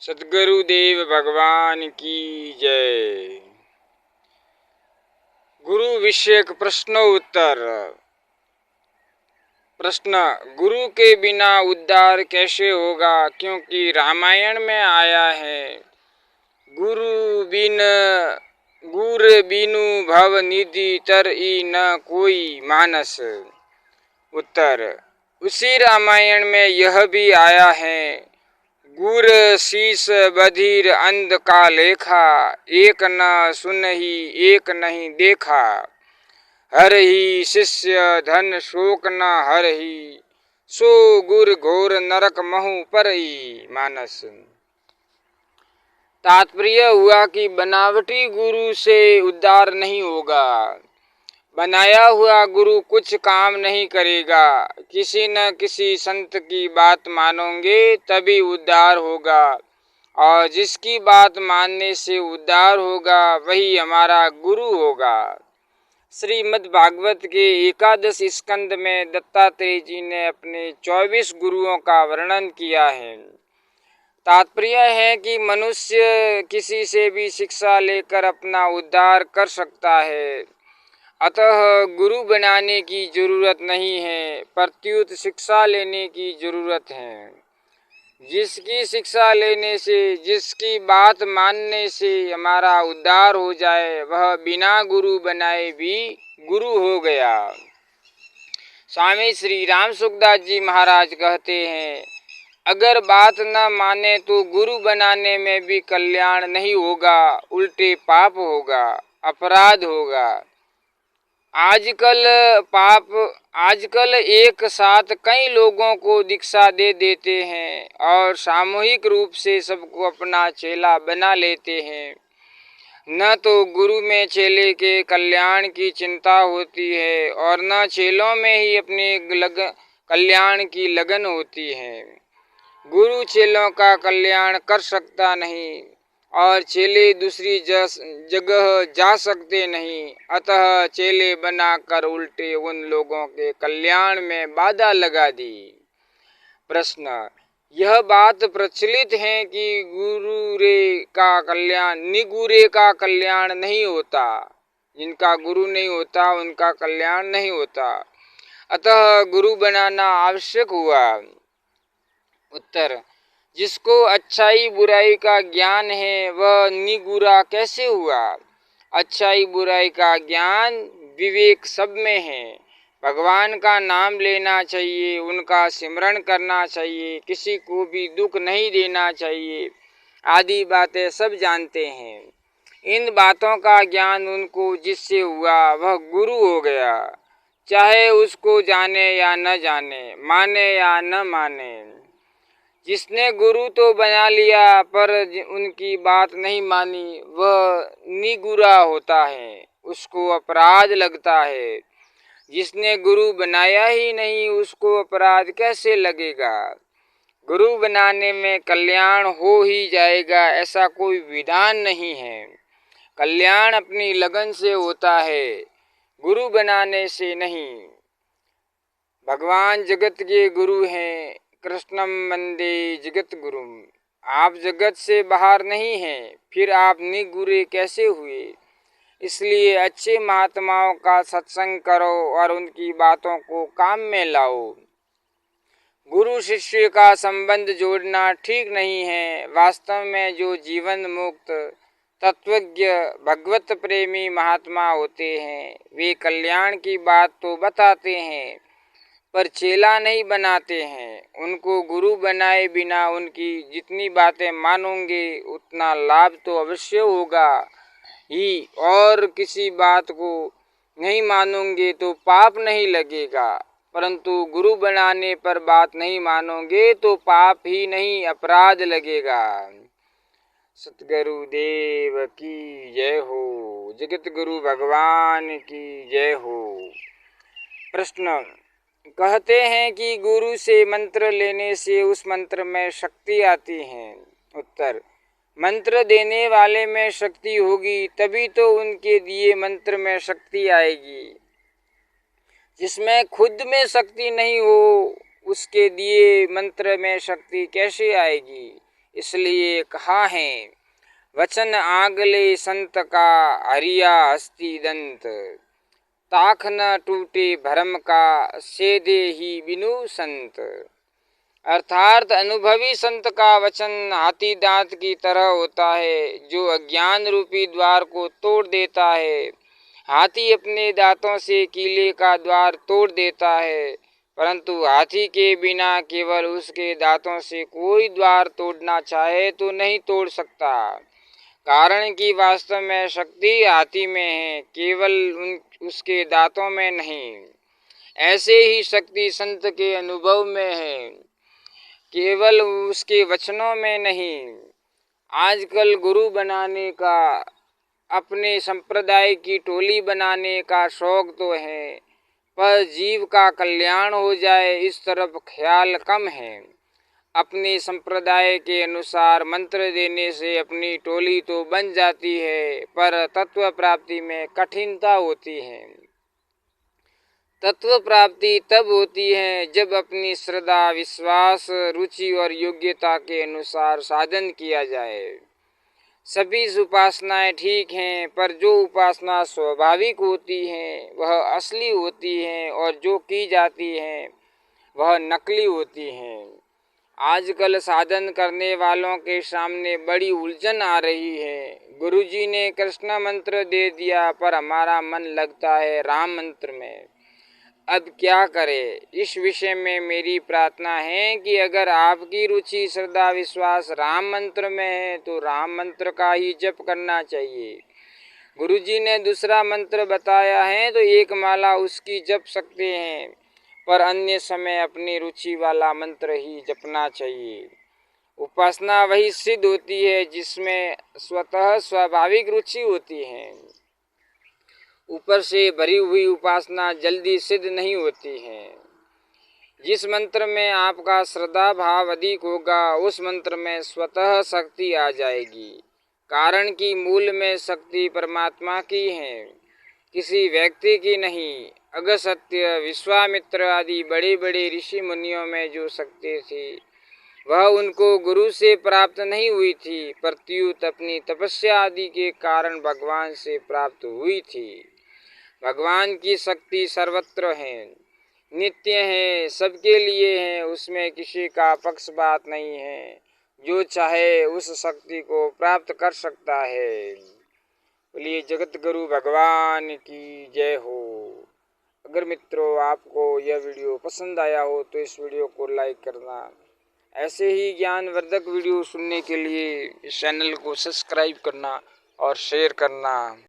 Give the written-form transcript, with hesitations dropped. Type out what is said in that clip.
सद्गुरुदेव भगवान की जय। गुरु विषयक प्रश्नोत्तर। प्रश्न: गुरु के बिना उद्धार कैसे होगा? क्योंकि रामायण में आया है, गुरु बिन गुर बिनु भव निधि तरई न कोई मानस। उत्तर: उसी रामायण में यह भी आया है, गुर शीस बधिर अंध का लेखा, एक न सुनहि एक नहीं देखा। हर ही शिष्य धन शोक न हरहि, सो गुर घोर नरक महु परई। मानस। तात्पर्य हुआ कि बनावटी गुरु से उद्धार नहीं होगा। बनाया हुआ गुरु कुछ काम नहीं करेगा। किसी न किसी संत की बात मानोगे तभी उद्धार होगा, और जिसकी बात मानने से उद्धार होगा वही हमारा गुरु होगा। श्रीमद् भागवत के 11 स्कंद में दत्तात्रेय जी ने अपने 24 गुरुओं का वर्णन किया है। तात्पर्य है कि मनुष्य किसी से भी शिक्षा लेकर अपना उद्धार कर सकता है, अतः गुरु बनाने की जरूरत नहीं है, प्रत्युत शिक्षा लेने की जरूरत है। जिसकी शिक्षा लेने से, जिसकी बात मानने से हमारा उद्धार हो जाए, वह बिना गुरु बनाए भी गुरु हो गया। स्वामी श्री राम सुखदास जी महाराज कहते हैं, अगर बात न माने तो गुरु बनाने में भी कल्याण नहीं होगा, उल्टे पाप होगा, अपराध होगा। आजकल एक साथ कई लोगों को दीक्षा दे देते हैं और सामूहिक रूप से सबको अपना चेला बना लेते हैं। न तो गुरु में चेले के कल्याण की चिंता होती है और न चेलों में ही अपने कल्याण की लगन होती है। गुरु चेलों का कल्याण कर सकता नहीं और चेले दूसरी जगह जा सकते नहीं, अतः चेले बनाकर उल्टे उन लोगों के कल्याण में बाधा लगा दी। प्रश्न: यह बात प्रचलित है कि निगुरे का कल्याण नहीं होता। जिनका गुरु नहीं होता उनका कल्याण नहीं होता, अतः गुरु बनाना आवश्यक हुआ। उत्तर: जिसको अच्छाई बुराई का ज्ञान है वह निगुरा कैसे हुआ? अच्छाई बुराई का ज्ञान विवेक सब में है। भगवान का नाम लेना चाहिए, उनका सिमरण करना चाहिए, किसी को भी दुख नहीं देना चाहिए, आदि बातें सब जानते हैं। इन बातों का ज्ञान उनको जिससे हुआ वह गुरु हो गया, चाहे उसको जाने या न जाने, माने या न माने। जिसने गुरु तो बना लिया पर उनकी बात नहीं मानी, वह निगुरा होता है, उसको अपराध लगता है। जिसने गुरु बनाया ही नहीं उसको अपराध कैसे लगेगा? गुरु बनाने में कल्याण हो ही जाएगा ऐसा कोई विधान नहीं है। कल्याण अपनी लगन से होता है, गुरु बनाने से नहीं। भगवान जगत के गुरु हैं, कृष्णम वंदे जगत गुरुम। आप जगत से बाहर नहीं हैं, फिर आप निगुरे कैसे हुए? इसलिए अच्छे महात्माओं का सत्संग करो और उनकी बातों को काम में लाओ। गुरु शिष्य का संबंध जोड़ना ठीक नहीं है। वास्तव में जो जीवन मुक्त तत्वज्ञ भगवत प्रेमी महात्मा होते हैं, वे कल्याण की बात तो बताते हैं पर चेला नहीं बनाते हैं। उनको गुरु बनाए बिना उनकी जितनी बातें मानोगे उतना लाभ तो अवश्य होगा ही, और किसी बात को नहीं मानोगे तो पाप नहीं लगेगा, परंतु गुरु बनाने पर बात नहीं मानोगे तो पाप ही नहीं अपराध लगेगा। सतगुरुदेव की जय हो। जगत गुरु भगवान की जय हो। प्रश्न: कहते हैं कि गुरु से मंत्र लेने से उस मंत्र में शक्ति आती है। उत्तर: मंत्र देने वाले में शक्ति होगी तभी तो उनके दिए मंत्र में शक्ति आएगी। जिसमें खुद में शक्ति नहीं हो उसके दिए मंत्र में शक्ति कैसे आएगी? इसलिए कहा है, वचन आगले संत का हरिया हस्ती दंत, ताख न टूटे भरम का सेदे ही बिनु संत। अर्थात अनुभवी संत का वचन हाथी दांत की तरह होता है, जो अज्ञान रूपी द्वार को तोड़ देता है। हाथी अपने दांतों से कीले का द्वार तोड़ देता है, परंतु हाथी के बिना केवल उसके दांतों से कोई द्वार तोड़ना चाहे तो नहीं तोड़ सकता, कारण कि वास्तव में शक्ति हाथी में है, केवल उसके दांतों में नहीं। ऐसे ही शक्ति संत के अनुभव में है, केवल उसके वचनों में नहीं। आजकल गुरु बनाने का, अपने संप्रदाय की टोली बनाने का शौक तो है, पर जीव का कल्याण हो जाए इस तरफ ख्याल कम है। अपने संप्रदाय के अनुसार मंत्र देने से अपनी टोली तो बन जाती है, पर तत्व प्राप्ति में कठिनता होती है। तत्व प्राप्ति तब होती है जब अपनी श्रद्धा, विश्वास, रुचि और योग्यता के अनुसार साधन किया जाए। सभी उपासनाएं ठीक हैं, पर जो उपासना स्वाभाविक होती हैं वह असली होती हैं, और जो की जाती हैं वह नकली होती हैं। आजकल साधन करने वालों के सामने बड़ी उलझन आ रही है। गुरुजी ने कृष्ण मंत्र दे दिया, पर हमारा मन लगता है राम मंत्र में। अब क्या करें? इस विषय में मेरी प्रार्थना है कि अगर आपकी रुचि, श्रद्धा, विश्वास राम मंत्र में है तो राम मंत्र का ही जप करना चाहिए। गुरुजी ने दूसरा मंत्र बताया है तो एक माला उसकी जप सकते हैं, पर अन्य समय अपनी रुचि वाला मंत्र ही जपना चाहिए। उपासना वही सिद्ध होती है जिसमें स्वतः स्वाभाविक रुचि होती है। ऊपर से भरी हुई उपासना जल्दी सिद्ध नहीं होती है। जिस मंत्र में आपका श्रद्धा भाव अधिक होगा, उस मंत्र में स्वतः शक्ति आ जाएगी, कारण कि मूल में शक्ति परमात्मा की है, किसी व्यक्ति की नहीं। अगस्त्य, विश्वामित्र आदि बड़े बड़े ऋषि मुनियों में जो शक्ति थी वह उनको गुरु से प्राप्त नहीं हुई थी, प्रत्युत अपनी तपस्या आदि के कारण भगवान से प्राप्त हुई थी। भगवान की शक्ति सर्वत्र है, नित्य है, सबके लिए है, उसमें किसी का पक्षपात नहीं है। जो चाहे उस शक्ति को प्राप्त कर सकता है। बोलिए जगत गुरु भगवान की जय हो। अगर मित्रों आपको यह वीडियो पसंद आया हो तो इस वीडियो को लाइक करना। ऐसे ही ज्ञानवर्धक वीडियो सुनने के लिए इस चैनल को सब्सक्राइब करना और शेयर करना।